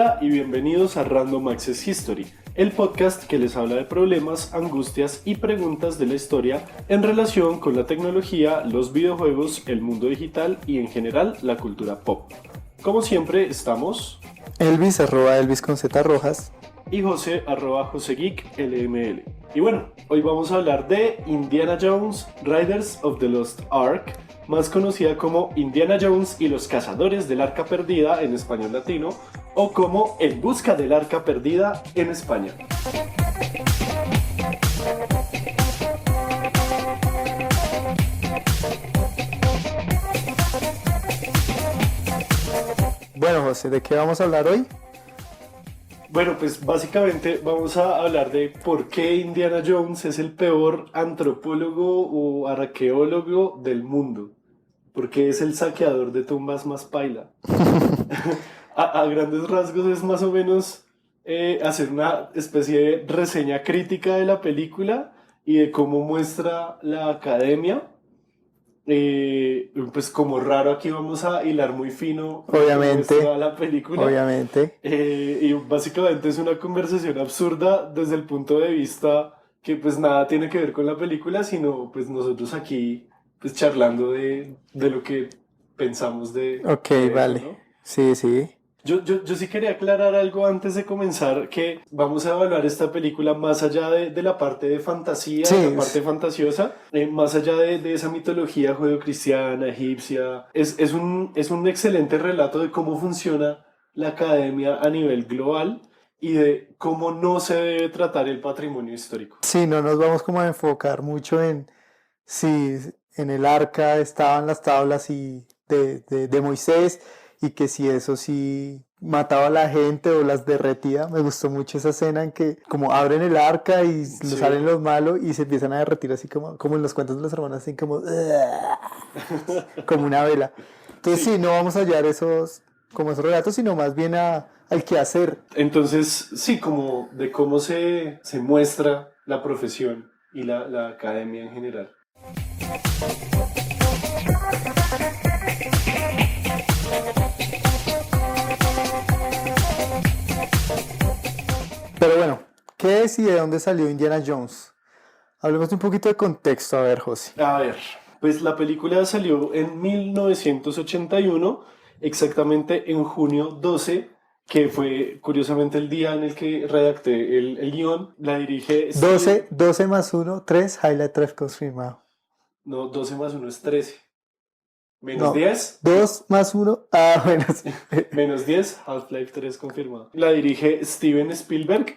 Hola y bienvenidos a Random Access History, el podcast que les habla de problemas, angustias y preguntas de la historia en relación con la tecnología, los videojuegos, el mundo digital y en general la cultura pop. Como siempre estamos Elvis, @Elvis con Z Rojas. y José, @JoseGeekLML. Y bueno, hoy vamos a hablar de Indiana Jones, Raiders of the Lost Ark, más conocida como Indiana Jones y los Cazadores del Arca Perdida en español latino, o como En Busca del Arca Perdida en España. Bueno, José, ¿de qué vamos a hablar hoy? Bueno, pues básicamente vamos a hablar de por qué Indiana Jones es el peor antropólogo o arqueólogo del mundo. Porque es el saqueador de tumbas más paila. A grandes rasgos es más o menos hacer una especie de reseña crítica de la película y de cómo muestra la academia. Pues como raro aquí vamos a hilar muy fino lo que Obviamente, muestra la película. obviamente. Y básicamente es una conversación absurda desde el punto de vista que pues nada tiene que ver con la película, sino pues nosotros aquí pues charlando de lo que pensamos Ok, de eso, vale. ¿no? Sí. Yo sí quería aclarar algo antes de comenzar, que vamos a evaluar esta película más allá de la parte de fantasía, Sí, de la parte fantasiosa, más allá de esa mitología judeocristiana, egipcia. Es un excelente relato de cómo funciona la academia a nivel global y de cómo no se debe tratar el patrimonio histórico. Sí, no nos vamos como a enfocar mucho en si en el arca estaban las tablas de Moisés y que si eso sí mataba a la gente o las derretía. Me gustó mucho esa escena en que como abren el arca y Sí. salen los malos y se empiezan a derretir así como en los cuentos de los hermanos, así como como una vela. Entonces sí, no vamos a hallar esos relatos, sino más bien al quehacer. Entonces, sí, como de cómo se muestra la profesión y la academia en general. Pero bueno, ¿qué es y de dónde salió Indiana Jones? Hablemos de un poquito de contexto, a ver, José. A ver, pues la película salió en 1981, exactamente en junio 12, que fue curiosamente el día en el que redacté el guión. La dirige 12 más 1, 3, Highlight 3 confirmado. No, 12 más 1 es 13. Menos No, 10. 2 más 1, bueno, sí. Menos 10, Half-Life 3 confirmado. La dirige Steven Spielberg.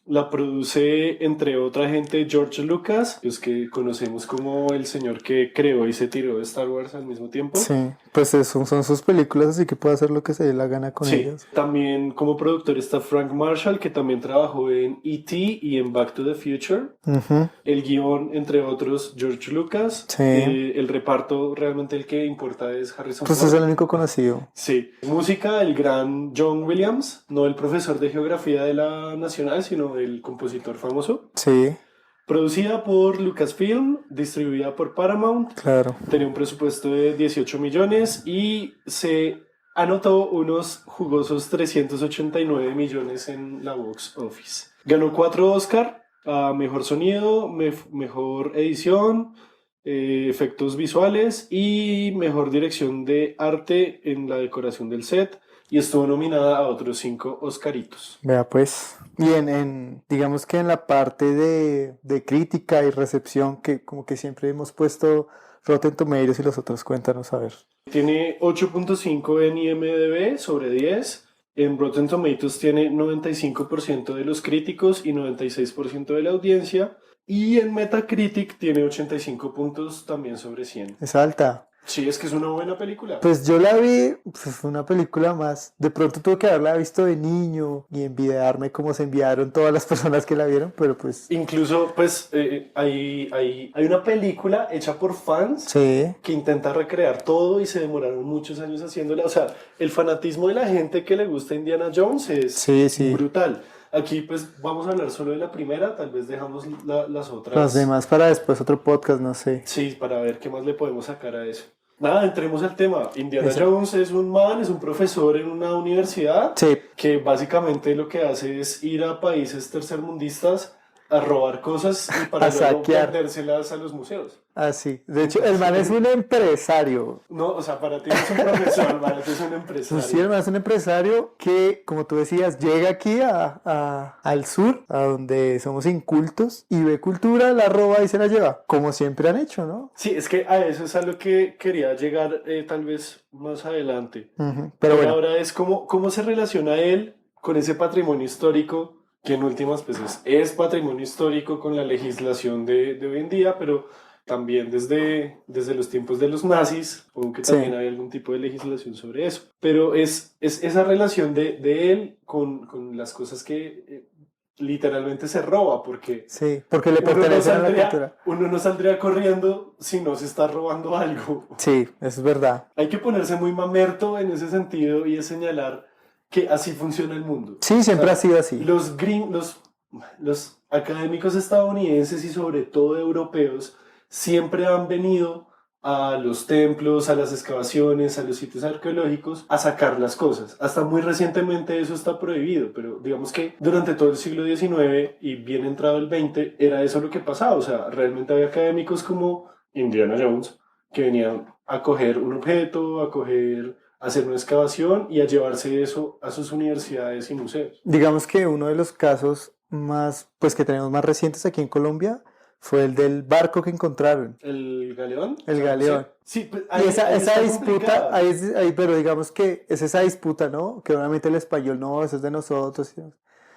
La produce, entre otra gente, George Lucas, los que conocemos como el señor que creó y se tiró de Star Wars al mismo tiempo. Sí, pues eso, son sus películas, así que puede hacer lo que se dé la gana con Sí, ellas. también como productor está Frank Marshall, que también trabajó en E.T. y en Back to the Future. Ujú, El guión, entre otros, George Lucas. sí, El reparto, realmente el que importa es Harrison pues Ford. es el único conocido. Sí. Música, el gran John Williams, no el profesor de geografía de la Nacional, sino el compositor famoso. Sí, Producida por Lucasfilm, distribuida por Paramount. claro. Tenía un presupuesto de 18 millones y se anotó unos jugosos 389 millones en la box office. Ganó 4 Oscar a mejor sonido, mejor edición, efectos visuales y mejor dirección de arte en la decoración del set. Y estuvo nominada a otros 5 Oscaritos. Vea pues, y digamos que en la parte de crítica y recepción, que como que siempre hemos puesto Rotten Tomatoes y los otros, cuéntanos a ver. Tiene 8.5 en IMDb sobre 10. En Rotten Tomatoes tiene 95% de los críticos y 96% de la audiencia. Y en Metacritic tiene 85 puntos también sobre 100. Es alta. Sí, es que es una buena película. Pues yo la vi, pues fue una película más. De pronto tuve que haberla visto de niño y envidiarme como se enviaron todas las personas que la vieron, pero pues Incluso, pues, hay una película hecha por fans sí, que intenta recrear todo y se demoraron muchos años haciéndola. O sea, el fanatismo de la gente que le gusta Indiana Jones es sí. brutal. Aquí, pues, vamos a hablar solo de la primera, tal vez dejamos las otras. Las demás para después otro podcast, no sé. Sí, para ver qué más le podemos sacar a eso. Nada, entremos al tema. Indiana Eso. Jones es un man, es un profesor en una universidad Sí, que básicamente lo que hace es ir a países tercermundistas a robar cosas y para a luego saquear. vendérselas a los museos. Así. De hecho, el man es Entonces, un empresario. no, o sea, para ti no es un profesor, para ti es un Pues sí, el empresario. man es un empresario que, como tú decías, llega aquí al sur, a donde somos incultos, y ve cultura, la roba y se la lleva, como siempre han hecho, ¿no? Sí, es que a eso es a lo que quería llegar tal vez más adelante. Ujú. Pero Por bueno, ahora es cómo se relaciona él con ese patrimonio histórico, que en últimas pues es patrimonio histórico con la legislación de hoy en día, pero también desde los tiempos de los nazis, supongo que también sí, hay algún tipo de legislación sobre eso. Pero es esa relación de él con las cosas que literalmente se roba, porque sí, porque le pertenecen a la cultura. uno no saldría corriendo si no se está robando algo. Sí, eso es verdad. Hay que ponerse muy mamerto en ese sentido y es señalar que así funciona el mundo. Sí, O siempre ha sea, sido así. los académicos estadounidenses y sobre todo europeos siempre han venido a los templos, a las excavaciones, a los sitios arqueológicos, a sacar las cosas. Hasta muy recientemente eso está prohibido, pero digamos que durante todo el siglo XIX y bien entrado el XX era eso lo que pasaba. O sea, realmente había académicos como Indiana Jones que venían a coger un objeto, a hacer una excavación y a llevarse eso a sus universidades y museos. Digamos que uno de los casos más, pues que tenemos más recientes aquí en Colombia fue el del barco que encontraron, ¿El galeón? el San José. galeón. Sí, pues Y esa, ahí esa está disputa, complicada. pero digamos que es esa disputa, ¿no? Que obviamente el español no, eso es de nosotros,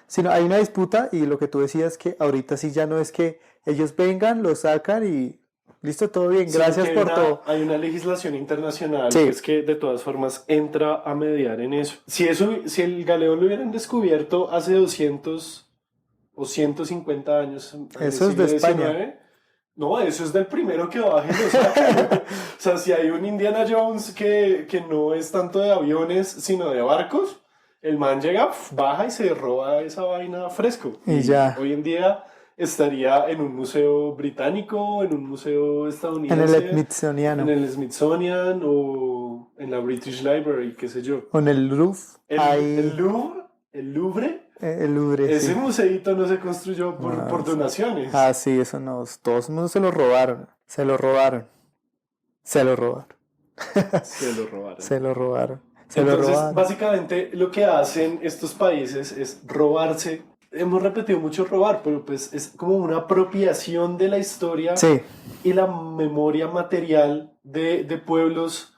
sino hay una disputa y lo que tú decías que ahorita sí ya no es que ellos vengan, lo sacan y listo, todo bien, Sino que gracias por todo. hay una legislación internacional Sí, pues que de todas formas entra a mediar en eso. Si el galeón lo hubieran descubierto hace 200 o 150 años en el eso es de siglo España. XIX, no, eso es del primero que baje y lo saca. O sea, si hay un Indiana Jones que no es tanto de aviones, sino de barcos, el man llega, baja y se roba esa vaina fresco. Y Y ya, hoy en día estaría en un museo británico, en un museo en el estadounidense, en Smithsoniano el Smithsonian o en la British Library, qué sé yo. o en el Louvre, El hay Louvre, el Louvre, el Louvre, ese sí. museito no se construyó No, por donaciones. sí, eso no, todos el mundo se lo robaron, se lo robaron, se lo robaron, Se lo robaron. se lo robaron, se lo Entonces, robaron. básicamente lo que hacen estos países es robarse. Hemos repetido mucho robar, pero pues es como una apropiación de la historia Sí, y la memoria material de pueblos,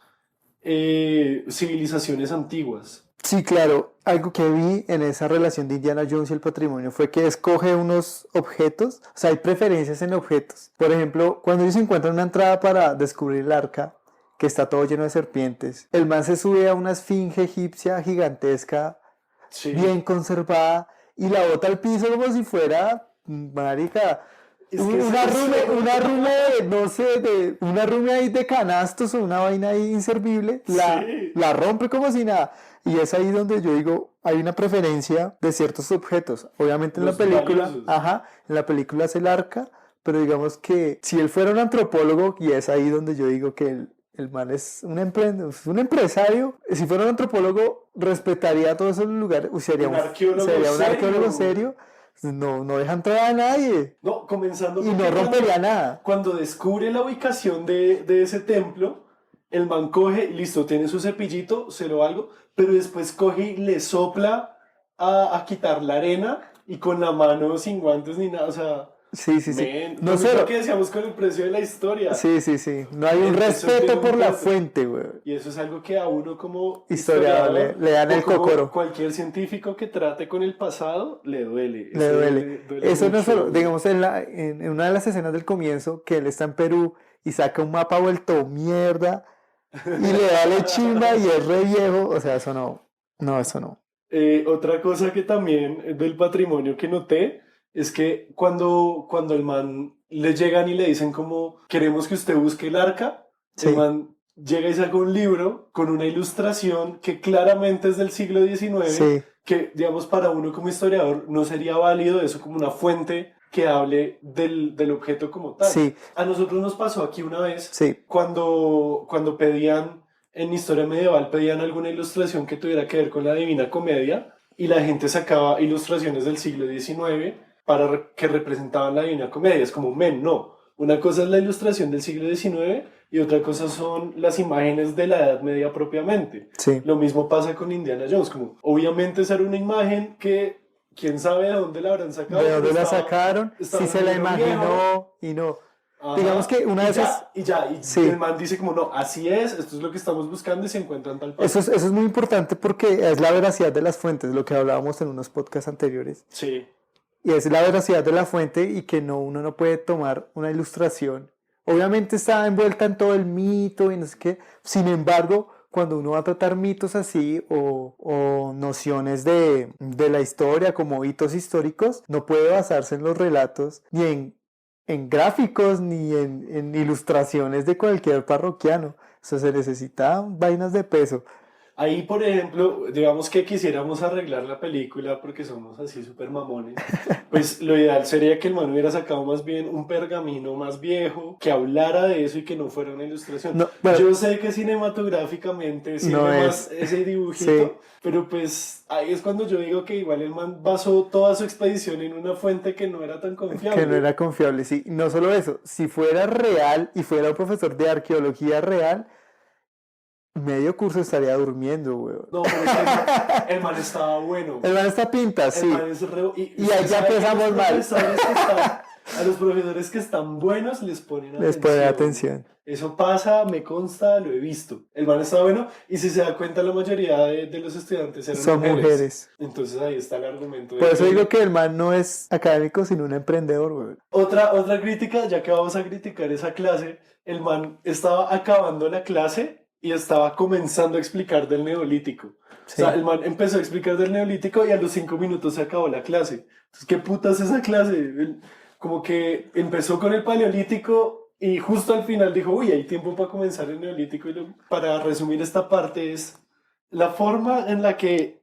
civilizaciones antiguas. sí, claro. Algo que vi en esa relación de Indiana Jones y el patrimonio fue que escoge unos objetos, o sea, hay preferencias en objetos. Por ejemplo, cuando ellos encuentran una entrada para descubrir el arca, que está todo lleno de serpientes, el man se sube a una esfinge egipcia gigantesca, Sí, bien conservada, y la bota al piso como si fuera, marica, es que es eso. una rume no sé, una rume ahí de canastos o una vaina ahí inservible, Sí, la rompe como si nada. Y es ahí donde yo digo, hay una preferencia de ciertos objetos. Obviamente en la los película, valiosos. ajá, en la película es el arca, pero digamos que si él fuera un antropólogo, y es ahí donde yo digo que el man es es un empresario, si fuera un antropólogo, respetaría todos esos lugares, Un arqueólogo sería un arqueólogo serio. serio, no, no deja entrar a nadie No, comenzando y no porque rompería nada. cuando descubre la ubicación de ese templo, el man coge, listo, tiene su cepillito, se lo algo, pero después coge y le sopla a quitar la arena y con la mano sin guantes ni nada, o sea, Sí, sí, sí. men, No lo mismo solo. que decíamos con el precio de la historia, Sí, sí, sí. No hay un eso tiene respeto un por la costo. fuente, güey. Y eso es algo que a uno como Historiador historiador le dan o el como cocoro. cualquier científico que trate con el pasado le duele. Le Eso duele. duele Eso no es solo, mucho. digamos, en una de las escenas del comienzo, que él está en Perú y saca un mapa vuelto mierda y le da chimba y es re viejo. O sea, eso no. No, eso no. Otra cosa que también es del patrimonio que noté es que cuando el man le llegan y le dicen como queremos que usted busque el arca, el Sí, man llega y saca un libro con una ilustración que claramente es del siglo XIX, sí, que digamos para uno como historiador no sería válido eso como una fuente que hable del objeto como tal. Sí, A nosotros nos pasó aquí una vez sí, cuando pedían, en historia medieval, pedían alguna ilustración que tuviera que ver con la Divina Comedia y la gente sacaba ilustraciones del siglo XIX que representaban la Divina Comedia. Es como, men, no. Una cosa es la ilustración del siglo XIX y otra cosa son las imágenes de la Edad Media propiamente. sí. Lo mismo pasa con Indiana Jones, como obviamente esa era una imagen que quién sabe de dónde la habrán sacado, ¿De pero dónde la estaba, sacaron? estaba Si en se un la libro viejo. imaginó y no. Digamos Ajá, que una de esas... y Sí, el man dice como, no, así es, esto es lo que estamos buscando y se encuentran tal parte. eso es muy importante porque es la veracidad de las fuentes, lo que hablábamos en unos podcasts anteriores. Sí, Y es la veracidad de la fuente y que no, uno no puede tomar una ilustración. Obviamente está envuelta en todo el mito y no sé qué. Sin embargo, cuando uno va a tratar mitos así o nociones de la historia como hitos históricos, no puede basarse en los relatos ni en gráficos ni en ilustraciones de cualquier parroquiano. Eso se necesita vainas de peso. ahí por ejemplo, digamos que quisiéramos arreglar la película porque somos así súper mamones, pues lo ideal sería que el man hubiera sacado más bien un pergamino más viejo que hablara de eso y que no fuera una ilustración. No, bueno, Yo sé que cinematográficamente sirve no más es. ese Sí. dibujito, pero pues ahí es cuando yo digo que igual el man basó toda su expedición en una fuente que no era tan confiable. Que no era confiable, sí. No solo eso, si fuera real y fuera un profesor de arqueología real, medio curso estaría durmiendo, weón. No, pero es que el man estaba bueno. El man está pinta, El sí. man es Y usted ahí ya sabe que empezamos mal. a los profesores que están buenos les ponen Les pone atención. Eso pasa, me consta, lo he visto. El man está bueno y si se da cuenta la mayoría de los estudiantes eran Son mujeres. Entonces ahí está el argumento. de Por eso que- digo que el man no es académico, sino un emprendedor, weón. Otra crítica, ya que vamos a criticar esa clase, el man estaba acabando la clase y estaba comenzando a explicar del Neolítico. Sí. O sea, el man empezó a explicar del Neolítico y a los 5 minutos se acabó la clase. Entonces, ¿qué puta es esa clase? Como que empezó con el Paleolítico y justo al final dijo, uy, hay tiempo para comenzar el Neolítico. Para resumir esta parte es la forma en la que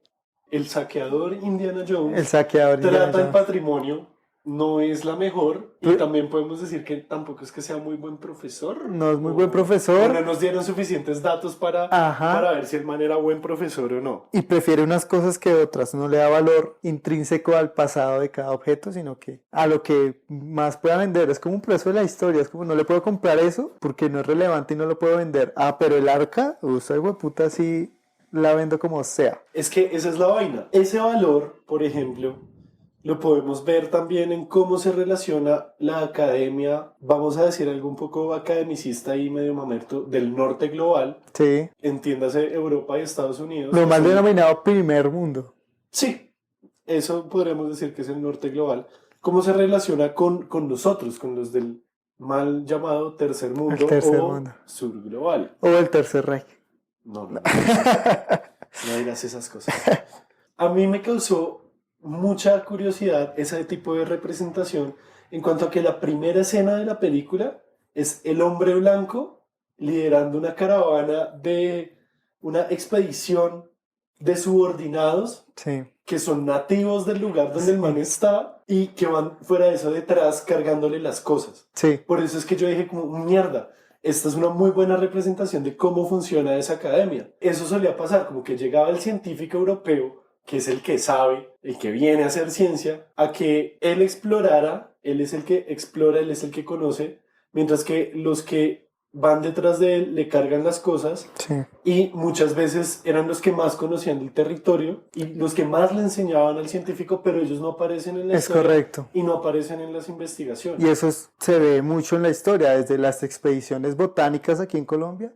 el saqueador Indiana El Jones saqueador. Indiana trata el Jones. patrimonio no es la mejor y Pero- también podemos decir que tampoco es que sea muy buen profesor. No es muy O- buen o profesor. no nos dieron suficientes datos Ajá. para ver si el man era buen profesor o no. Y prefiere unas cosas que otras. No le da valor intrínseco al pasado de cada objeto, sino que a lo que más pueda vender. Es como un precio de la historia. Es como no le puedo comprar eso porque no es relevante y no lo puedo vender. Ah, pero el arca, esa hueputa sí la vendo como sea. Es que esa es la vaina. Ese valor, por ejemplo, lo podemos ver también en cómo se relaciona la academia, vamos a decir algo un poco academicista y medio mamerto, del norte global, Sí. entiéndase Europa y Estados Unidos. Lo que mal son- denominado primer mundo. Sí, eso podríamos decir que es el norte global. ¿Cómo se relaciona con nosotros, con los del mal llamado tercer mundo El tercer o mundo. sur global? O el tercer Reich. No, no, no. No dirás esas cosas. A mí me causó mucha curiosidad ese tipo de representación en cuanto a que la primera escena de la película es el hombre blanco liderando una caravana de una expedición de subordinados Sí. que son nativos del lugar donde el man está y que van fuera de eso detrás cargándole las cosas. Sí. Por eso es que yo dije como, mierda, esta es una muy buena representación de cómo funciona esa academia. Eso solía pasar, como que llegaba el científico europeo, que es el que sabe, el que viene a hacer ciencia, a que él explorara, él es el que explora, él es el que conoce, mientras que los que van detrás de él le cargan las cosas Sí. y muchas veces eran los que más conocían del territorio y los que más le enseñaban al científico, pero ellos no aparecen en la Es historia correcto. y no aparecen en las investigaciones. Y eso se ve mucho en la historia, desde las expediciones botánicas aquí en Colombia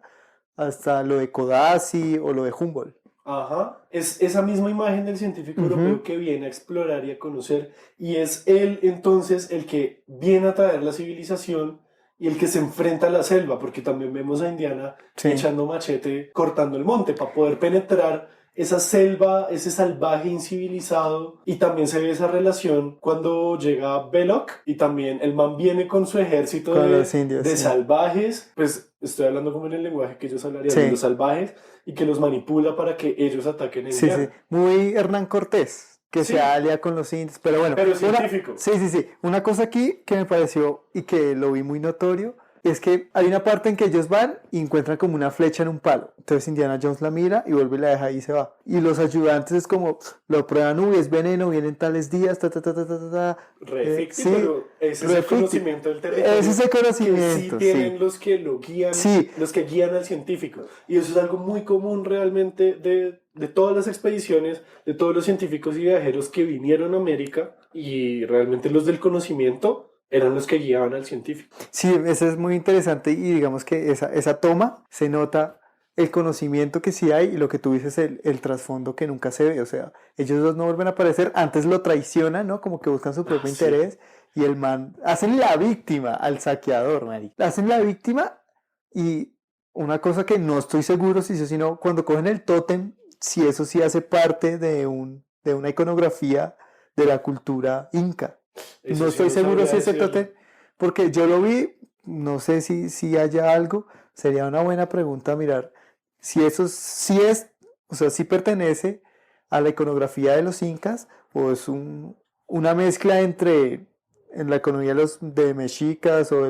hasta lo de Codazzi o lo de Humboldt. Ajá, es esa misma imagen del científico Ujú. europeo que viene a explorar y a conocer, y es él entonces el que viene a traer la civilización y el que se enfrenta a la selva, porque también vemos a Indiana Sí. echando machete, cortando el monte para poder penetrar esa selva, ese salvaje incivilizado, y también se ve esa relación cuando llega Belloc y también el man viene con su ejército Con de, los indios, de sí. salvajes, pues estoy hablando como en el lenguaje que ellos hablarían, Sí. de los salvajes, y que los manipula para que ellos ataquen a Sí, Indiana. sí. Muy Hernán Cortés. que Sí, se alia con los indios, pero bueno, pero científico. sí, una cosa aquí que me pareció y que lo vi muy notorio es que hay una parte en que ellos van y encuentran como una flecha en un palo. Entonces Indiana Jones la mira y vuelve y la deja ahí y se va. Y los ayudantes es como, lo prueban, uy, es veneno, vienen tales días, Reficti, sí, pero ese es el Refiti. conocimiento del Es territorio ese que sí conocimiento, sí. tienen los que lo guían, Sí, los que guían al científico. Y eso es algo muy común realmente de todas las expediciones, de todos los científicos y viajeros que vinieron a América y realmente los del conocimiento eran los que guiaban al científico. sí, eso es muy interesante y digamos que esa toma se nota el conocimiento que sí hay y lo que tú dices, el trasfondo que nunca se ve, o sea, ellos dos no vuelven a aparecer, antes lo traicionan, ¿no? Como que buscan su Ah, propio sí. interés y el man, hacen la víctima al saqueador, marica. Hacen la víctima y una cosa que no estoy seguro si eso, sino cuando cogen el tótem, si eso sí hace parte de una iconografía de la cultura inca. No Eso sí estoy no seguro sabría si ese decirlo. tótem, porque yo lo vi, no sé si haya algo, sería una buena pregunta mirar si eso sí es, o sea, si pertenece a la iconografía de los incas o es una mezcla entre en la economía de mexicas o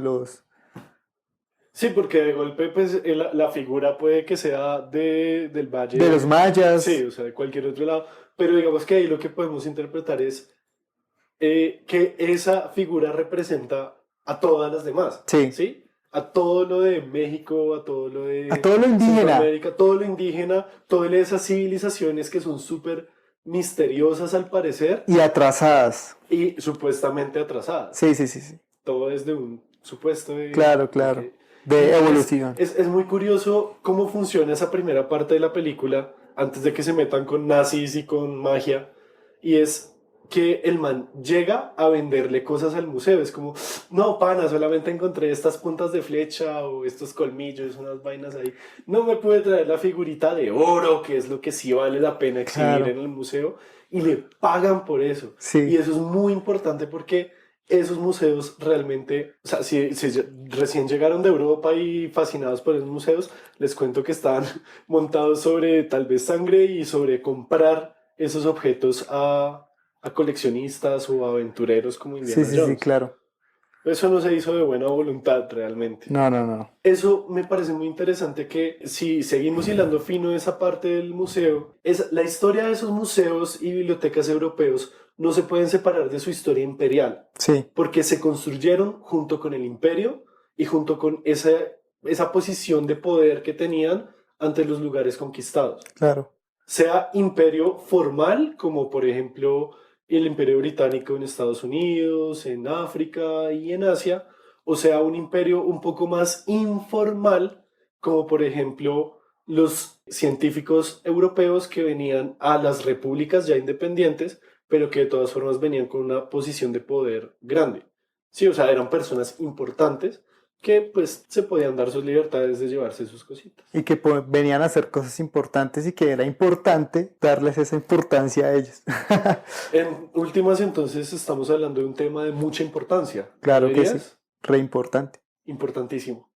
Sí, porque de golpe, pues la figura puede que sea del de los valle, sí, mayas. o sea, de cualquier otro lado, pero digamos que ahí lo que podemos interpretar es que esa figura representa a todas las demás, Sí, ¿sí? A todo lo de México, a todo lo a de todo lo indígena Centroamérica, todo lo indígena, todas esas civilizaciones que son súper misteriosas al parecer y atrasadas. y supuestamente atrasadas. Sí, sí, sí, sí. Todo desde un supuesto Claro, de claro. que... De Y evolución. es muy curioso cómo funciona esa primera parte de la película antes de que se metan con nazis y con magia. Y es que el man llega a venderle cosas al museo. Es como, no, pana, solamente encontré estas puntas de flecha o estos colmillos, unas vainas ahí. No me puede traer la figurita de oro, que es lo que sí vale la pena exhibir en Claro. el museo. Y le pagan por eso. Y Sí. eso es muy importante porque esos museos realmente, o sea, si recién llegaron de Europa y fascinados por esos museos, les cuento que están montados sobre tal vez sangre y sobre comprar esos objetos a coleccionistas o aventureros como Sí, Indiana sí, sí, Jones. claro. Eso no se hizo de buena voluntad realmente. No, no, no. Eso me parece muy interesante que si seguimos hilando fino esa parte del museo, es la historia de esos museos y bibliotecas europeos no se pueden separar de su historia imperial, Sí, porque se construyeron junto con el imperio y junto con esa posición de poder que tenían ante los lugares conquistados. claro. Sea imperio formal, como por ejemplo el imperio británico en Estados Unidos, en África y en Asia, o sea un imperio un poco más informal, como por ejemplo los científicos europeos que venían a las repúblicas ya independientes, pero que de todas formas venían con una posición de poder grande. Sí, o sea, eran personas importantes que pues se podían dar sus libertades de llevarse sus cositas. Y que venían a hacer cosas importantes y que era importante darles esa importancia a ellos. En últimas, entonces, estamos hablando de un tema de mucha importancia, ¿no Claro que sí, dirías? re importante. Importantísimo,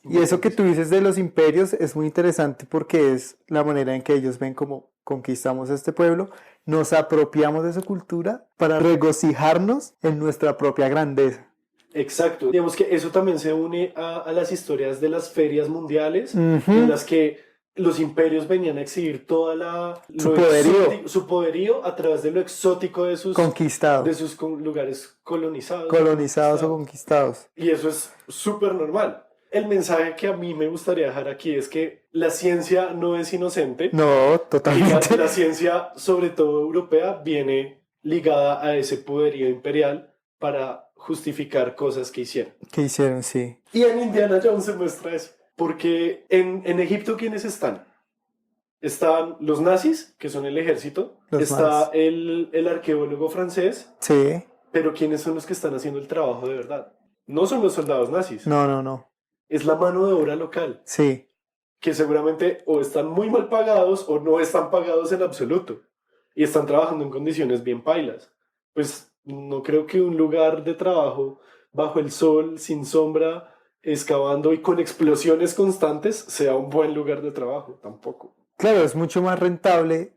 Y eso que tú importantísimo. dices de los imperios es muy interesante porque es la manera en que ellos ven cómo conquistamos este pueblo, nos apropiamos de su cultura para regocijarnos en nuestra propia grandeza. Exacto. Digamos que eso también se une a las historias de las ferias mundiales, en Ujú. las que los imperios venían a exhibir toda Su lo poderío exótico, su poderío a través de lo exótico de conquistado, sus lugares colonizados o colonizados o conquistados. conquistados. Y eso es súper normal. El mensaje que a mí me gustaría dejar aquí es que la ciencia no es inocente No, y totalmente. la ciencia, sobre todo europea, viene ligada a ese poderío imperial para justificar cosas que hicieron. ¿Qué hicieron? Sí. Y en Indiana Jones se muestra eso. Porque en Egipto, ¿quiénes están? Están los nazis, que son el ejército. Los Está más. el arqueólogo francés. Sí. Pero ¿quiénes son los que están haciendo el trabajo de verdad? No son los soldados nazis. No, no, no. Es la mano de obra local, Sí. que seguramente o están muy mal pagados o no están pagados en absoluto y están trabajando en condiciones bien pailas. Pues no creo que un lugar de trabajo bajo el sol, sin sombra, excavando y con explosiones constantes sea un buen lugar de trabajo, tampoco. Claro, es mucho más rentable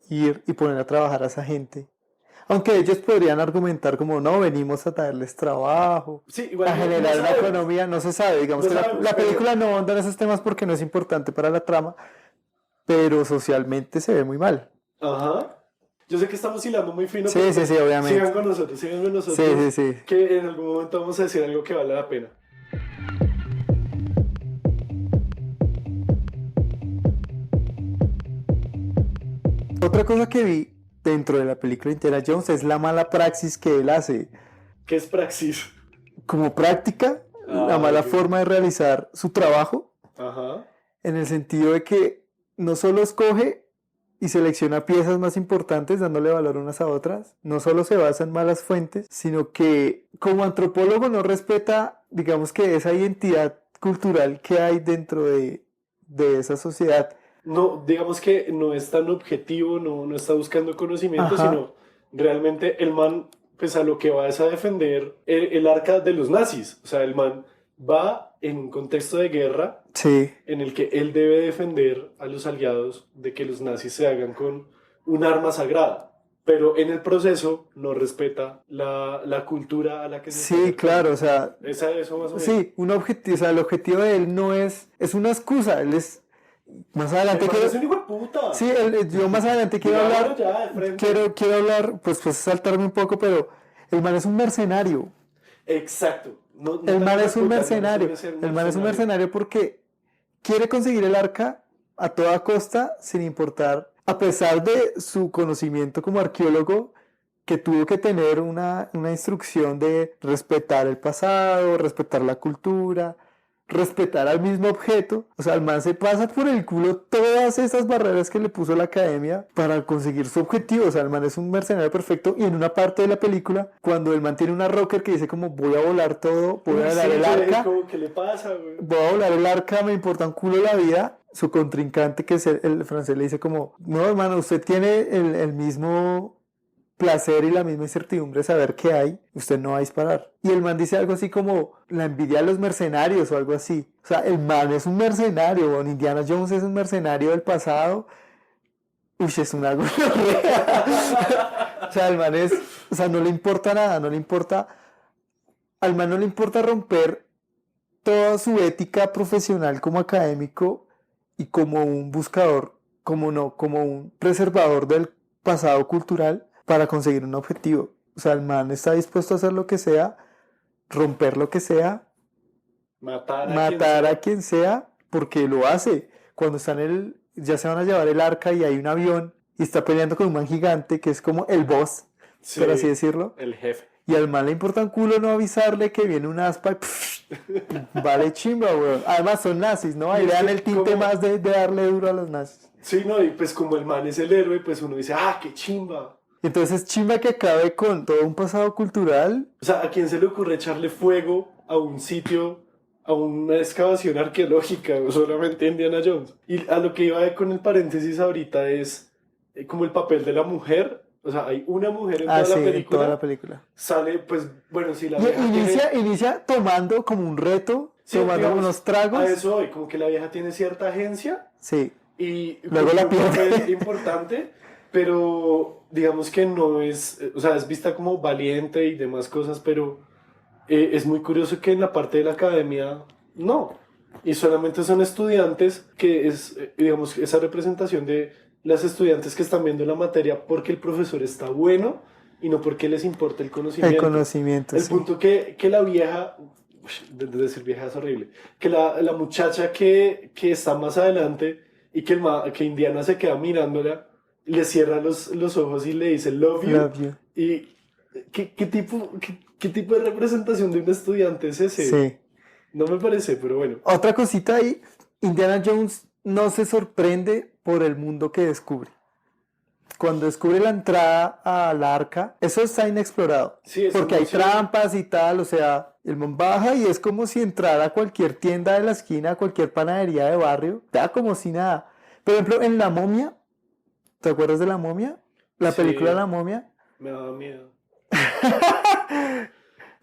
ir y poner a trabajar a esa gente. Aunque ellos podrían argumentar como, no, venimos a traerles trabajo, Sí, igual a no, no generar una sabemos. economía, no se sabe. Digamos No que sabemos, la pero película no ahonda en esos temas porque no es importante para la trama, pero socialmente se ve muy mal. ajá. Yo sé que estamos hilando muy fino, pero Sí, sí, pues sí, obviamente. sigan con Sí, nosotros, sí, sí. que en algún momento vamos a decir algo que vale la pena. Otra cosa que vi dentro de la película de Indiana Jones es la mala praxis que él hace. ¿Qué es praxis? Como práctica, la Ah, mala ok. forma de realizar su trabajo, Ajá. en el sentido de que no solo escoge y selecciona piezas más importantes dándole valor unas a otras, no solo se basa en malas fuentes, sino que como antropólogo no respeta, digamos que esa identidad cultural que hay dentro de esa sociedad. No, digamos que no es tan objetivo, no, no está buscando conocimiento, Ajá, sino realmente el man, pues a lo que va es a defender el arca de los nazis. O sea, el man va en un contexto de guerra sí. en el que él debe defender a los aliados de que los nazis se hagan con un arma sagrada. Pero en el proceso no respeta la cultura a la que se está Sí, acercando. claro, o sea, Esa, eso más o menos. sí, un objetivo, o sea, el objetivo de él no es una excusa, él es, más El adelante man quiero, es un hijo de puta. sí, yo más adelante quiero Digámoslo hablar, ya de frente. quiero hablar, pues saltarme un poco, pero el man es un mercenario, Exacto. No, no el tan man hijo de es un puta, el man es mercenario, un el man es un mercenario. mercenario porque quiere conseguir el arca a toda costa, sin importar, a pesar de su conocimiento como arqueólogo, que tuvo que tener una instrucción de respetar el pasado, respetar la cultura, respetar al mismo objeto. O sea, el man se pasa por el culo todas esas barreras que le puso la academia para conseguir su objetivo. O sea, el man es un mercenario perfecto y en una parte de la película, cuando el man tiene una rocker que dice como voy a volar todo, voy a Uy, volar sí, el yo dije arca, como, ¿qué le pasa, güey? voy a volar el arca, me importa un culo la vida. Su contrincante, que es el francés, le dice como, no, hermano, usted tiene el mismo placer y la misma incertidumbre de saber qué hay, usted no va a disparar. Y el man dice algo así como la envidia de los mercenarios o algo así. O sea, el man es un mercenario, bon. Indiana Jones es un mercenario del pasado. Uy, es una gonorrea. O sea, el man es, o sea, no le importa nada, no le importa, al man no le importa romper toda su ética profesional como académico y como un buscador, como no, como un preservador del pasado cultural para conseguir un objetivo. O sea, el man está dispuesto a hacer lo que sea, romper lo que sea, Matar a quien matar a sea. quien sea, porque lo hace. Cuando están ya se van a llevar el arca y hay un avión y está peleando con un man gigante que es como el boss, por así Sí, decirlo. el jefe. Y al man le importa un culo no avisarle que viene un aspa y vale chimba, weón. Además son nazis, ¿no? Y Ahí le es dan que el tinte como... más de darle duro a los nazis. Sí, no, y pues como el man es el héroe, pues uno dice, ah, qué chimba. Entonces chimba que acabe con todo un pasado cultural. O sea, ¿a quién se le ocurre echarle fuego a un sitio, a una excavación arqueológica, o solamente Indiana Jones? Y a lo que iba con el paréntesis ahorita es como el papel de la mujer. O sea, hay una mujer en Ah, toda sí, la en toda la película. película. Sale, pues, bueno, si la Y vieja tiene... inicia tomando como un reto, Sí, tomando como digamos, unos a tragos. eso hoy, como que la vieja tiene cierta agencia Sí, y luego cumple la un papel pierde. importante, pero digamos que no es, o sea, es vista como valiente y demás cosas, pero es muy curioso que en la parte de la academia no. Y solamente son estudiantes que es, digamos, esa representación de las estudiantes que están viendo la materia porque el profesor está bueno y no porque les importa el El conocimiento. conocimiento, El sí. punto que la vieja, de decir vieja es horrible, que la muchacha que está más adelante y que Indiana se queda mirándola, le cierra los ojos y le dice love you. Love you. Y ¿qué tipo de representación de un estudiante es ese? Sí. No me parece, pero bueno. Otra cosita ahí, Indiana Jones no se sorprende por el mundo que descubre. Cuando descubre la entrada al arca, eso está inexplorado. Sí, eso Porque no hay se... trampas y tal, o sea, el man baja y es como si entrara a cualquier tienda de la esquina, a cualquier panadería de barrio, da como si nada. Por ejemplo, en La Momia, ¿te acuerdas de La Momia? La película Sí, La Momia. me daba miedo.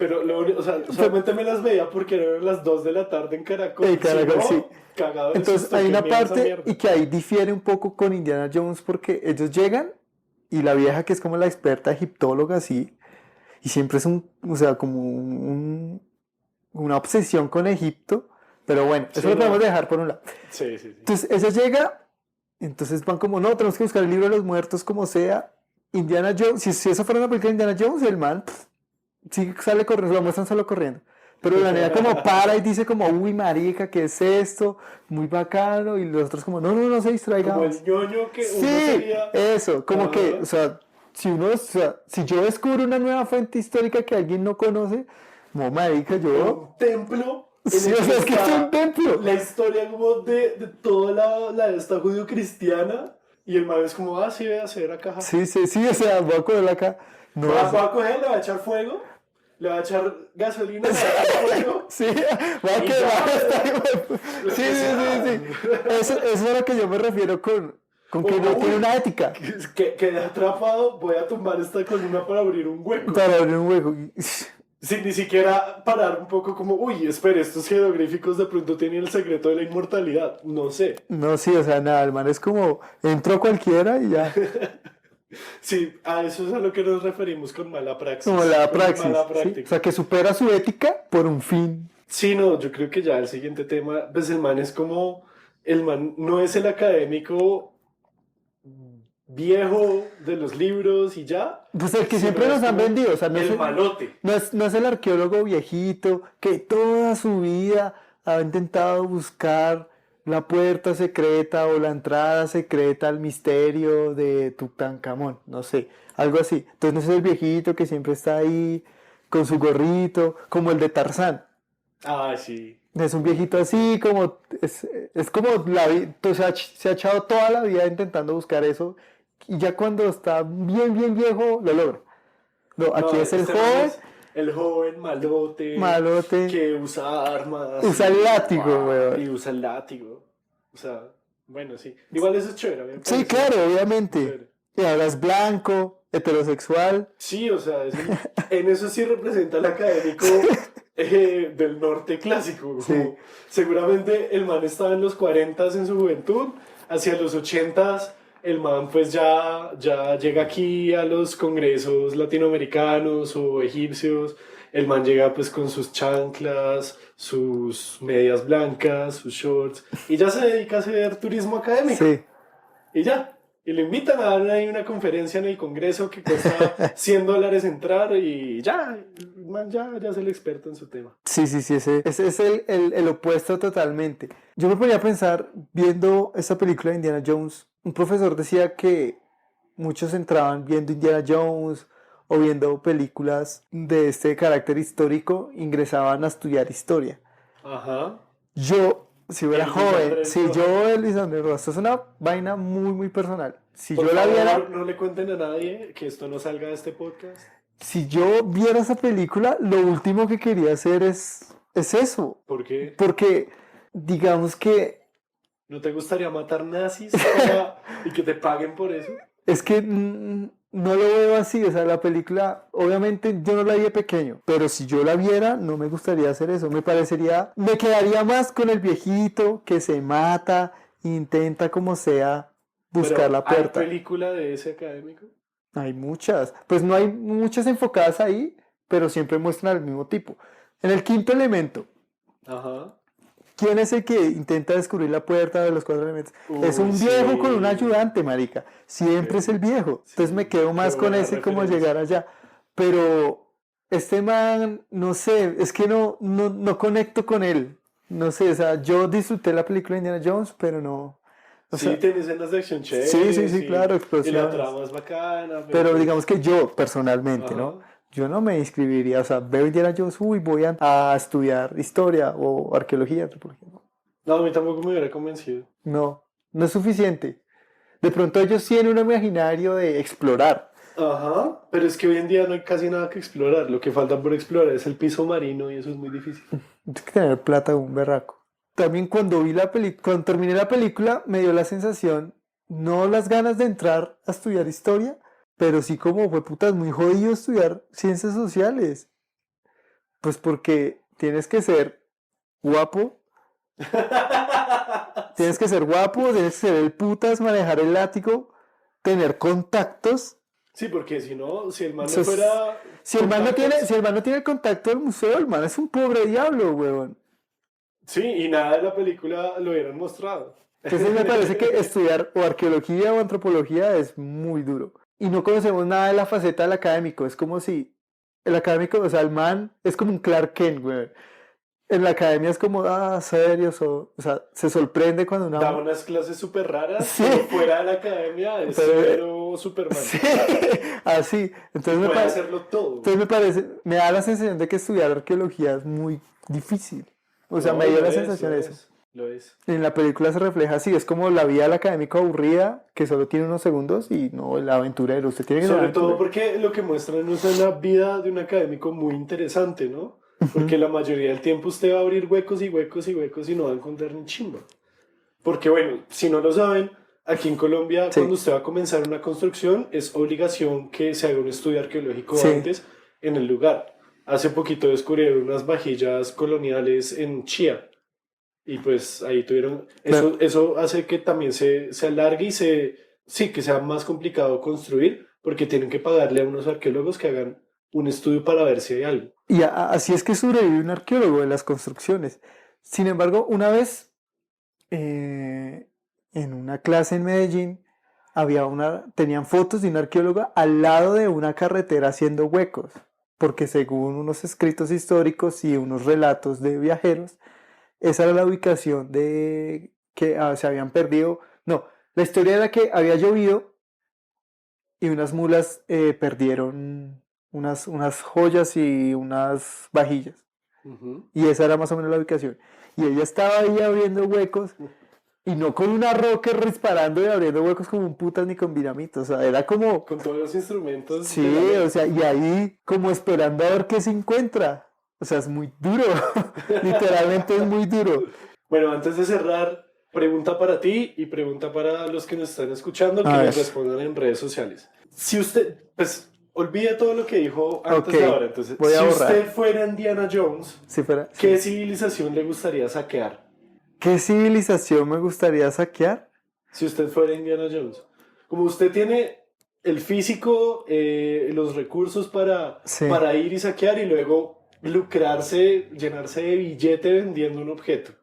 Pero, o sea, solamente me las veía porque eran las 2 de la tarde en Caracol. En Caracol, Si no, sí. cagado de Entonces susto, hay qué una miedo esa parte mierda. y que ahí difiere un poco con Indiana Jones porque ellos llegan y la vieja que es como la experta egiptóloga así y siempre es o sea, como una obsesión con Egipto, pero bueno, eso Sí, lo podemos no. dejar por un lado. Sí, sí, sí. Entonces ella llega, entonces van como, no, tenemos que buscar el libro de los muertos como sea. Indiana Jones, si eso fuera una película de Indiana Jones, el man sí sale corriendo, lo muestran solo corriendo. Pero la nena como para y dice como, uy, marica, ¿qué es esto? Muy bacano. Y los otros como, no, no, no se distraiga Como más. el ñoño que uno Sí, sería. eso, como que, o Ajá. sea, o sea, si yo descubro una nueva fuente histórica que alguien no conoce, como marica, yo, Un templo en sí, el o que sea, es que es un está templo. la historia como de toda la esta judío-cristiana. Y el man es como, ah, sí, voy a hacer acá. Sí, sí, sí, o sea, voy a cogerla acá. No, Va a coger, le va a echar fuego, le va a echar gasolina, le va a echar fuego. sí, va a Y quemar esta ya, Sí, lo sí, que sí, sea. sí. Eso es a lo que yo me refiero con que no tiene Uy, una ética quedé atrapado, voy a tumbar esta columna para abrir un hueco. para abrir un juego. Sin ni siquiera parar un poco como, uy, espere, estos jeroglíficos de pronto tienen el secreto de la inmortalidad. No sé. No, sí, o sea, nada, el man es como, entró cualquiera y ya, Sí, a eso es a lo que nos referimos con mala como praxis, la con praxis, mala ¿sí? O práctica. sea, que supera su ética por un fin. Sí, no, yo creo que ya el siguiente tema, pues el man es como, el man no es el académico viejo de los libros y ya, Pues el que sino siempre es nos han como vendido, o sea, el malote. no es el arqueólogo viejito que toda su vida ha intentado buscar la puerta secreta o la entrada secreta al misterio de Tutankamón, no sé, algo así. Entonces no es el viejito que siempre está ahí con su gorrito, como el de Tarzán. Ah, sí. Es un viejito así, como es como o sea, se ha echado toda la vida intentando buscar eso y ya cuando está bien, bien viejo, lo logra. No, aquí No, es el este man joven, es el joven malote malote, que usa armas usa el y, látigo, weón. y usa el látigo. O sea, bueno, sí. Igual eso es chévere, a mí me Sí, parece claro, obviamente. chévere. Y ahora es blanco, heterosexual. Sí, o sea, en eso sí representa al académico del norte clásico. Sí, Como, seguramente el man estaba en los 40 en su juventud, hacia los 80 el man pues ya llega aquí a los congresos latinoamericanos o egipcios, el man llega pues con sus chanclas, sus medias blancas, sus shorts, y ya se dedica a hacer turismo académico. sí. Y ya. Y le invitan a dar ahí una conferencia en el Congreso que cuesta $100 entrar y ya, el man ya es el experto en su tema. Sí, sí, sí, ese es el opuesto totalmente. Yo me ponía a pensar, viendo esa película de Indiana Jones, un profesor decía que muchos entraban viendo Indiana Jones o viendo películas de este carácter histórico, ingresaban a estudiar historia. Ajá. Yo, si fuera El Luis joven, Andrés si Rojas. yo, Lisandro Rojas, esto es una vaina muy, muy personal. Si Por yo la viera, favor, no le cuenten a nadie que esto no salga de este podcast. si yo viera esa película, lo último que quería hacer es eso. ¿Por qué? Porque, digamos que, ¿No te gustaría matar nazis y que te paguen por eso? es que no lo veo así. O sea, la película, obviamente yo no la vi de pequeño, pero si yo la viera, no me gustaría hacer eso. Me quedaría más con el viejito que se mata, intenta como sea buscar Pero, la ¿hay puerta. película de ese académico? Hay muchas, pues no hay muchas enfocadas ahí, pero siempre muestran al mismo tipo. En el quinto elemento, Ajá. ¿quién es el que intenta descubrir la puerta de los cuatro elementos? Es Uy, un viejo sí. con un ayudante, marica. Siempre es el viejo. Entonces Sí, me quedo qué más con buena ese como referencia. llegar allá. Pero este man, no sé, es que no conecto con él. No sé, o sea, yo disfruté la película de Indiana Jones, pero no. O Sí, sea, tiene escenas de acción sí, sí, chéveres sí, claro, y la explosiones. trama es bacana, pero Pero pues... digamos que yo, personalmente, ¿no? Ajá. Yo no me inscribiría, o sea, veo Indiana Jones, uy, voy a estudiar historia o arqueología, antropología. No, No, a mí tampoco me hubiera convencido. no, no es suficiente. De pronto ellos tienen un imaginario de explorar. Ajá, pero es que hoy en día no hay casi nada que explorar. Lo que falta por explorar es el piso marino y eso es muy difícil. Tienes que tener plata de un berraco. También cuando cuando terminé la película, me dio la sensación, no las ganas de entrar a estudiar historia, pero sí como fue putas muy jodido estudiar ciencias sociales. Pues porque tienes que ser guapo, tienes que ser el putas, manejar el látigo, tener contactos. Sí, porque si no, si el man no Eso es- fuera Si el man no tiene, contactos, si el man no tiene el contacto del museo, el man es un pobre diablo, huevón. sí, y nada de la película lo hubieran mostrado. Entonces me parece que estudiar o arqueología o antropología es muy duro. Y no conocemos nada de la faceta del académico. Es como si el académico, o sea, el man es como un Clark Kent, güey. En la academia es como, serios, o sea, se sorprende cuando una... Da unas clases súper raras, Sí. pero fuera de la academia es Pero- severo Superman. Sí, así. Entonces me Puede parece... hacerlo todo. Entonces me da la sensación de que estudiar arqueología es muy difícil. O sea, No, me dio lo la es, sensación lo de eso. es, lo es. En la película se refleja así, es como la vida del académico aburrida, que solo tiene unos segundos, y no el aventurero. Usted tiene que ser Sobre todo aventurero. porque lo que muestran es una vida de un académico muy interesante, ¿no? Porque la mayoría del tiempo usted va a abrir huecos y huecos y huecos y no va a encontrar ni chimba. Porque bueno, si no lo saben, aquí en Colombia Sí. cuando usted va a comenzar una construcción es obligación que se haga un estudio arqueológico Sí. antes en el lugar. Hace poquito descubrieron unas vajillas coloniales en Chía y pues ahí tuvieron... Claro. Eso hace que también se alargue y sí, que sea más complicado construir porque tienen que pagarle a unos arqueólogos que hagan un estudio para ver si hay algo. Y así es que sobrevive un arqueólogo en las construcciones. Sin embargo, una vez en una clase en Medellín tenían fotos de una arqueóloga al lado de una carretera haciendo huecos, porque según unos escritos históricos y unos relatos de viajeros, esa era la ubicación de que se habían perdido. No, la historia era que había llovido y unas mulas perdieron unas joyas y unas vajillas. Ujú. Y esa era más o menos la ubicación. Y ella estaba ahí abriendo huecos y no con una roca disparando y abriendo huecos como un putas ni con dinamita. O sea, era como, Con todos los instrumentos. sí, de la ley. o sea, y ahí como esperando a ver qué se encuentra. O sea, es muy duro. Literalmente es muy duro. Bueno, antes de cerrar, pregunta para ti y pregunta para los que nos están escuchando que A nos ver. respondan en redes sociales. Si usted, pues, olvide todo lo que dijo antes Ok, de ahora. Entonces, voy a si borrar. usted fuera Indiana Jones, Si fuera, ¿qué sí. civilización le gustaría saquear? ¿Qué civilización me gustaría saquear? Si usted fuera Indiana Jones. Como usted tiene el físico, los recursos Sí. para ir y saquear y luego lucrarse, llenarse de billete vendiendo un objeto.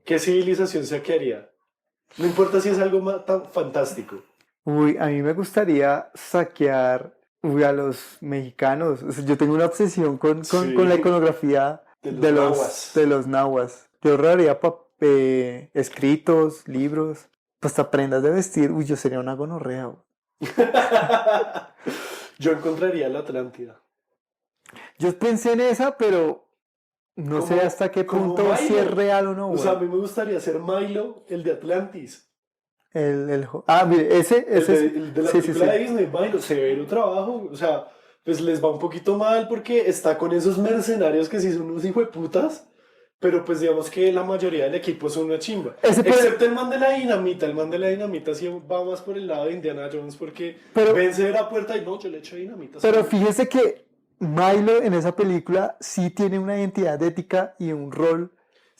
¿Qué civilización saquearía? No importa si es algo tan fantástico. Uy, a mí me gustaría saquear a los mexicanos. O sea, yo tengo una obsesión Sí. con la iconografía De los nahuas. de los nahuas. Yo ahorraría escritos, libros, hasta prendas de vestir. Uy, yo sería una gonorrea. Güey. Yo encontraría la Atlántida. Yo pensé en esa, pero no sé Como- hasta qué como punto si Milo. es real o no. O sea, a güey. mí me gustaría ser Milo, el de Atlantis. Mire, ese El de la sí, sí, película sí. de Disney, Milo, severo trabajo. O sea, pues les va un poquito mal porque está con esos mercenarios que sí son unos hijueputas. Pero pues digamos que la mayoría del equipo son una chimba. Ese puede- Excepto el man de la dinamita. El man de la dinamita sí va más por el lado de Indiana Jones porque Pero- vence de la puerta y no, yo le echo dinamita. Pero sí. fíjese que Milo en esa película sí tiene una identidad ética y un rol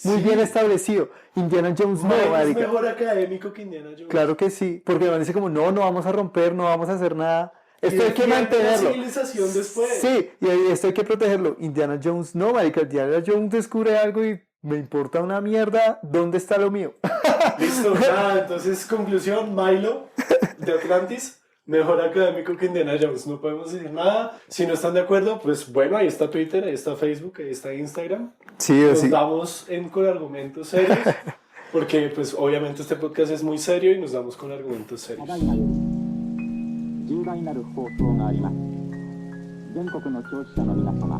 muy Sí. bien establecido. Indiana Jones no, Milo es marica. mejor académico que Indiana Jones. Claro que sí, porque me dice como, no vamos a romper, no vamos a hacer nada. Y Esto hay que defiende la mantenerlo. civilización después. Sí, y esto hay que protegerlo. Indiana Jones no, marica. Indiana Jones descubre algo y me importa una mierda. ¿Dónde está lo mío? Listo, nada, entonces conclusión, Milo de Atlantis, mejor académico que Indiana Jones, no podemos decir nada, si no están de acuerdo, pues bueno, ahí está Twitter, ahí está Facebook, ahí está Instagram, Sí, nos damos con argumentos serios, porque pues obviamente este podcast es muy serio y nos damos con argumentos た serios. だいまより重大なる放送があります。全国の聴取者の皆様、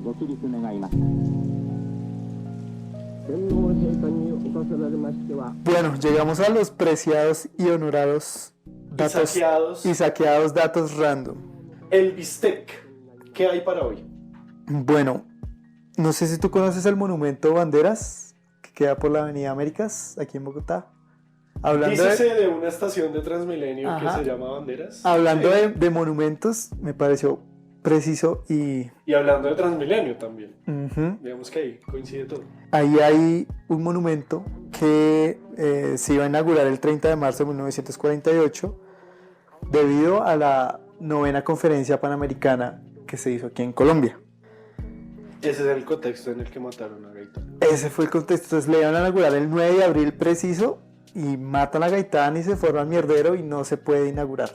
ご起立願います。天皇陛下におかせられましては、 Bueno, llegamos a los preciados y honorados datos saqueados. y saqueados datos random. El bistec, ¿qué hay para hoy? Bueno, no sé si tú conoces el monumento Banderas, que queda por la Avenida Américas, aquí en Bogotá. Hablando Dícese de una estación de Transmilenio que Ajá. se llama Banderas. Hablando Sí. de monumentos, me pareció preciso y Y hablando de Transmilenio también, ujú, digamos que ahí coincide todo. ahí hay un monumento que se iba a inaugurar el 30 de marzo de 1948 debido a la novena conferencia panamericana que se hizo aquí en Colombia. Ese es el contexto en el que mataron a Gaitán. Ese fue el contexto. Entonces le iban a inaugurar el 9 de abril preciso y matan a Gaitán y se forma el mierdero y no se puede inaugurar.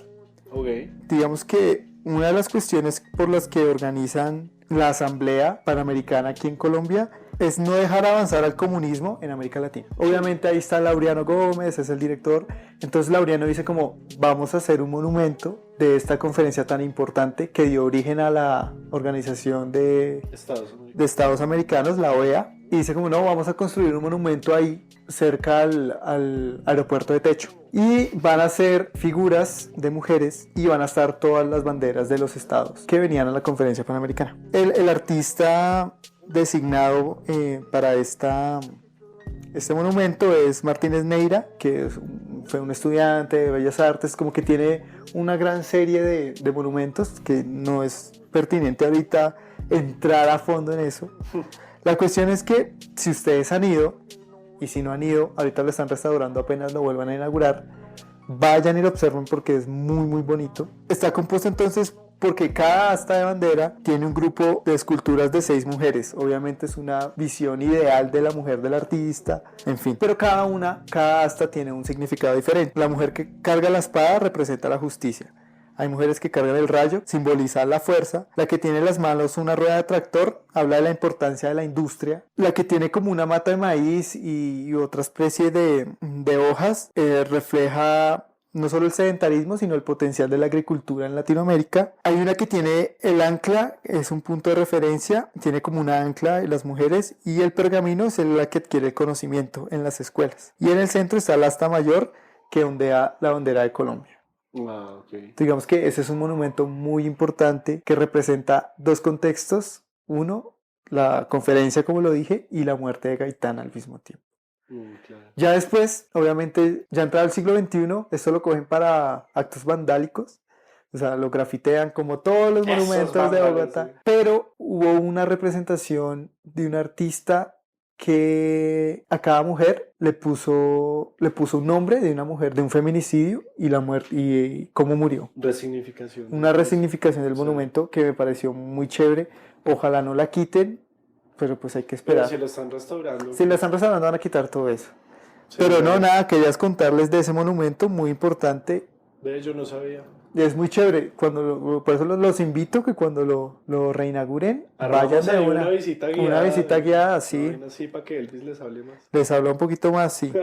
Ok. Digamos que una de las cuestiones por las que organizan la Asamblea Panamericana aquí en Colombia es no dejar avanzar al comunismo en América Latina. Obviamente ahí está Laureano Gómez, es el director. Entonces Laureano dice como vamos a hacer un monumento de esta conferencia tan importante que dio origen a la organización Estados Unidos. de Estados Americanos, la OEA, y dice como no, vamos a construir un monumento ahí cerca al aeropuerto de Techo. Y van a ser figuras de mujeres y van a estar todas las banderas de los estados que venían a la conferencia panamericana. El artista designado para este monumento es Martínez Neira, que fue un estudiante de Bellas Artes, como que tiene una gran serie de monumentos que no es pertinente ahorita entrar a fondo en eso. La cuestión es que si ustedes han ido, y si no han ido, ahorita lo están restaurando, apenas lo vuelvan a inaugurar, vayan y lo observen porque es muy muy bonito. Está compuesto entonces porque cada asta de bandera tiene un grupo de esculturas de 6 mujeres. Obviamente es una visión ideal de la mujer del artista, en fin. Pero cada asta tiene un significado diferente. La mujer que carga la espada representa la justicia. Hay mujeres que cargan el rayo, simboliza la fuerza. La que tiene en las manos una rueda de tractor habla de la importancia de la industria. La que tiene como una mata de maíz y otra especie de hojas refleja no solo el sedentarismo, sino el potencial de la agricultura en Latinoamérica. Hay una que tiene el ancla, es un punto de referencia, tiene como una ancla de las mujeres, y el pergamino es la que adquiere el conocimiento en las escuelas. Y en el centro está el asta mayor, que ondea la bandera de Colombia. Ah, ok. Digamos que ese es un monumento muy importante que representa dos contextos. Uno, la conferencia, como lo dije, y la muerte de Gaitán al mismo tiempo. Claro. Ya después, obviamente, ya entrado el siglo XXI, esto lo cogen para actos vandálicos. O sea, lo grafitean como todos los Esos monumentos de vándalos, Bogotá. sí. Pero hubo una representación de un artista que a cada mujer le puso un nombre de una mujer, de un feminicidio y la muerte y cómo murió. Resignificación. Una resignificación del Sí. monumento que me pareció muy chévere. Ojalá no la quiten, pero pues hay que Pero esperar. si lo están restaurando. Si la están restaurando van a quitar todo eso. Sí, Pero no, claro. nada, querías contarles de ese monumento muy importante. Ve, yo no sabía. Y es muy chévere. Por eso los invito que cuando lo reinauguren, Armamos vayan de ahí una visita guiada. una visita guiada, sí. Vaina así para que Elvis les hable más. Les habla un poquito más, sí.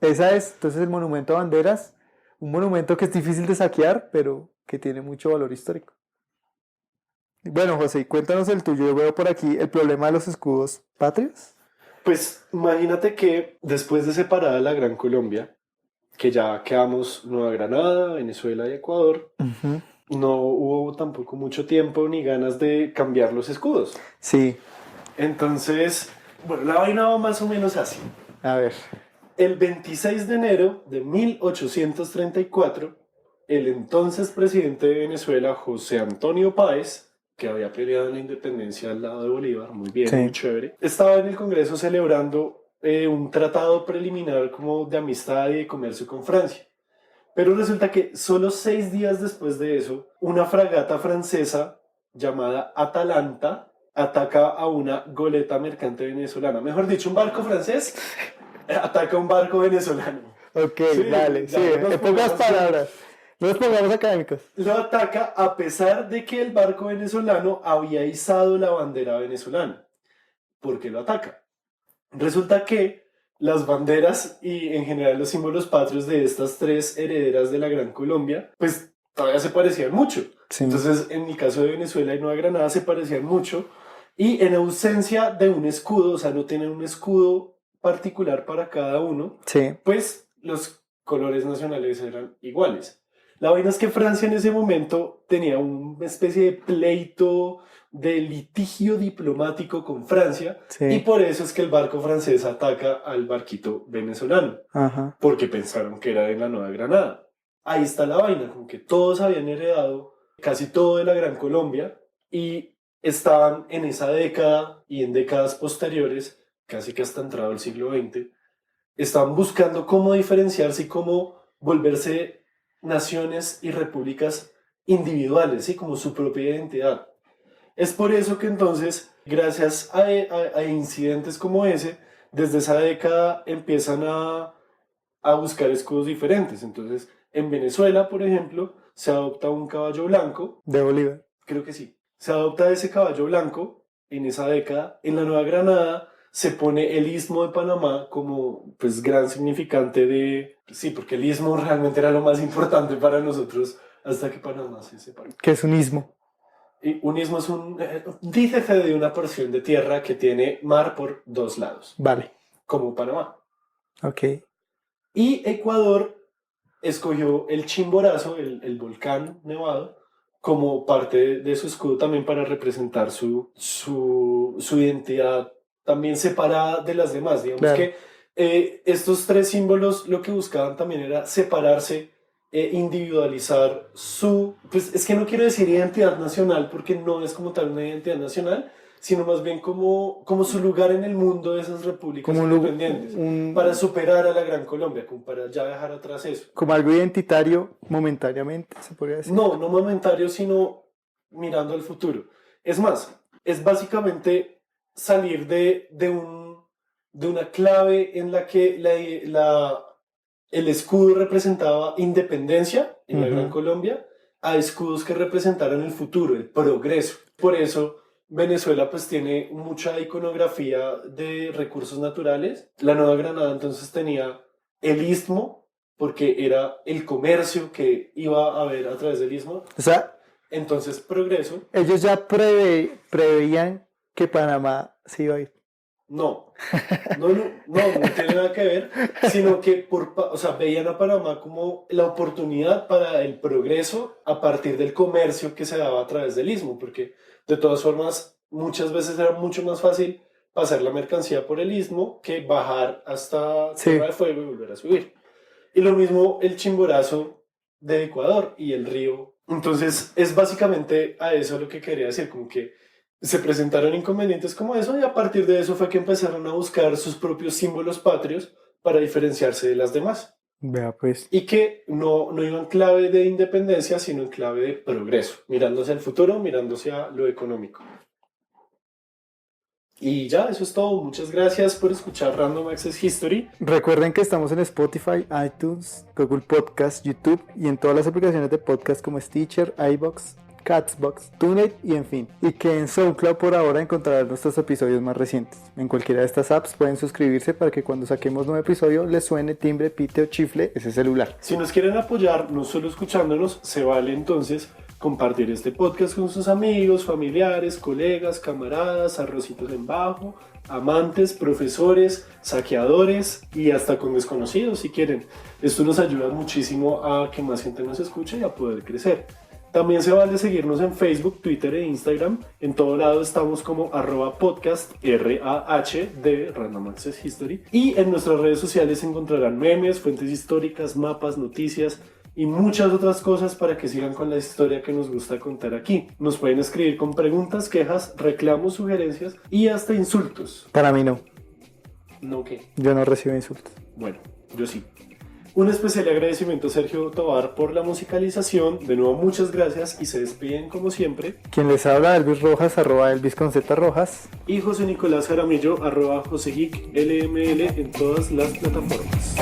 Esa es, entonces, el Monumento a Banderas. Un monumento que es difícil de saquear, pero que tiene mucho valor histórico. Bueno, José, cuéntanos el tuyo. Yo veo por aquí el problema de los escudos patrios. Pues imagínate que después de separada la Gran Colombia, que ya quedamos Nueva Granada, Venezuela y Ecuador, Ujú. no hubo tampoco mucho tiempo ni ganas de cambiar los escudos. Sí, Entonces, bueno, la vaina va más o menos así. a ver. El 26 de enero de 1834, el entonces presidente de Venezuela, José Antonio Páez, que había peleado en la independencia al lado de Bolívar, muy bien, Sí. muy chévere, estaba en el Congreso celebrando un tratado preliminar como de amistad y de comercio con Francia. Pero resulta que solo 6 días después de eso, una fragata francesa llamada Atalanta ataca a una goleta mercante venezolana. Mejor dicho, un barco francés ataca a un barco venezolano. Ok, Sí, dale, ya, sí, no nos en pocas pongamos- palabras. No nos pongamos académicos. Lo ataca a pesar de que el barco venezolano había izado la bandera venezolana. ¿Por qué lo ataca? Resulta que las banderas y en general los símbolos patrios de estas tres herederas de la Gran Colombia, pues todavía se parecían mucho. Sí. Entonces, en el caso de Venezuela y Nueva Granada se parecían mucho. Y en ausencia de un escudo, o sea, no tienen un escudo particular para cada uno, Sí. pues los colores nacionales eran iguales. La vaina es que Francia en ese momento tenía una especie de pleito, de litigio diplomático con Francia, Sí. y por eso es que el barco francés ataca al barquito venezolano, Ajá. porque pensaron que era de la Nueva Granada. Ahí está la vaina, como que todos habían heredado casi todo de la Gran Colombia, y estaban en esa década y en décadas posteriores, casi que hasta entrado el siglo XX, estaban buscando cómo diferenciarse y cómo volverse naciones y repúblicas individuales, ¿sí? Como su propia identidad. Es por eso que entonces, gracias a incidentes como ese, desde esa década empiezan a buscar escudos diferentes. Entonces, en Venezuela, por ejemplo, se adopta un caballo blanco, De Bolívar. creo que sí, se adopta ese caballo blanco en esa década. En la Nueva Granada se pone el Istmo de Panamá como pues gran significante de... Sí, porque el Istmo realmente era lo más importante para nosotros hasta que Panamá se separó. Que es un istmo. Y un istmo es dícese de una porción de tierra que tiene mar por dos lados, Vale. como Panamá. Ok. Y Ecuador escogió el Chimborazo, el volcán nevado, como parte de su escudo también para representar su identidad también separada de las demás. Digamos Claro. que estos tres símbolos lo que buscaban también era separarse, individualizar pues es que no quiero decir identidad nacional porque no es como tal una identidad nacional, sino más bien como su lugar en el mundo de esas repúblicas Como independientes, para superar a la Gran Colombia, como para ya dejar atrás eso. como algo identitario momentáneamente, se podría decir. No momentario, sino mirando al futuro. Es más, es básicamente salir de una clave en la que el escudo representaba independencia en la Gran Colombia a escudos que representaran el futuro, el progreso. Por eso Venezuela pues tiene mucha iconografía de recursos naturales. La Nueva Granada entonces tenía el istmo, porque era el comercio que iba a haber a través del istmo. O sea, Entonces progreso. ellos ya preveían que Panamá se iba a ir. No tiene nada que ver, sino que veían a Panamá como la oportunidad para el progreso a partir del comercio que se daba a través del istmo, porque de todas formas muchas veces era mucho más fácil pasar la mercancía por el istmo que bajar hasta Tierra del Fuego y volver a subir. Y lo mismo el Chimborazo de Ecuador y el río. Entonces es básicamente a eso lo que quería decir, como que se presentaron inconvenientes como eso y a partir de eso fue que empezaron a buscar sus propios símbolos patrios para diferenciarse de las demás. Vea pues. Y que no iban en clave de independencia, sino en clave de progreso, mirándose al futuro, mirándose a lo económico. Y ya, eso es todo. Muchas gracias por escuchar Random Access History. Recuerden que estamos en Spotify, iTunes, Google Podcast, YouTube y en todas las aplicaciones de podcast como Stitcher, iVoox, Catsbox, TuneIn y en fin. Y que en SoundCloud por ahora encontrarán nuestros episodios más recientes. En cualquiera de estas apps pueden suscribirse para que cuando saquemos nuevo episodio les suene timbre, pite o chifle ese celular. Si nos quieren apoyar, no solo escuchándonos, se vale entonces compartir este podcast con sus amigos, familiares, colegas, camaradas, arrocitos en bajo, amantes, profesores, saqueadores y hasta con desconocidos si quieren. Esto nos ayuda muchísimo a que más gente nos escuche y a poder crecer. También se vale seguirnos en Facebook, Twitter e Instagram. En todo lado estamos como @podcast RAH de Random Access History. Y en nuestras redes sociales encontrarán memes, fuentes históricas, mapas, noticias y muchas otras cosas para que sigan con la historia que nos gusta contar aquí. Nos pueden escribir con preguntas, quejas, reclamos, sugerencias y hasta insultos. Para mí no. ¿No qué? Yo no recibo insultos. Bueno, yo sí. Un especial agradecimiento a Sergio Tobar por la musicalización. De nuevo, muchas gracias y se despiden como siempre. Quien les habla, Elvis Rojas, @Elvis con Z Rojas. Y José Nicolás Jaramillo, @JoseGeekLML en todas las plataformas.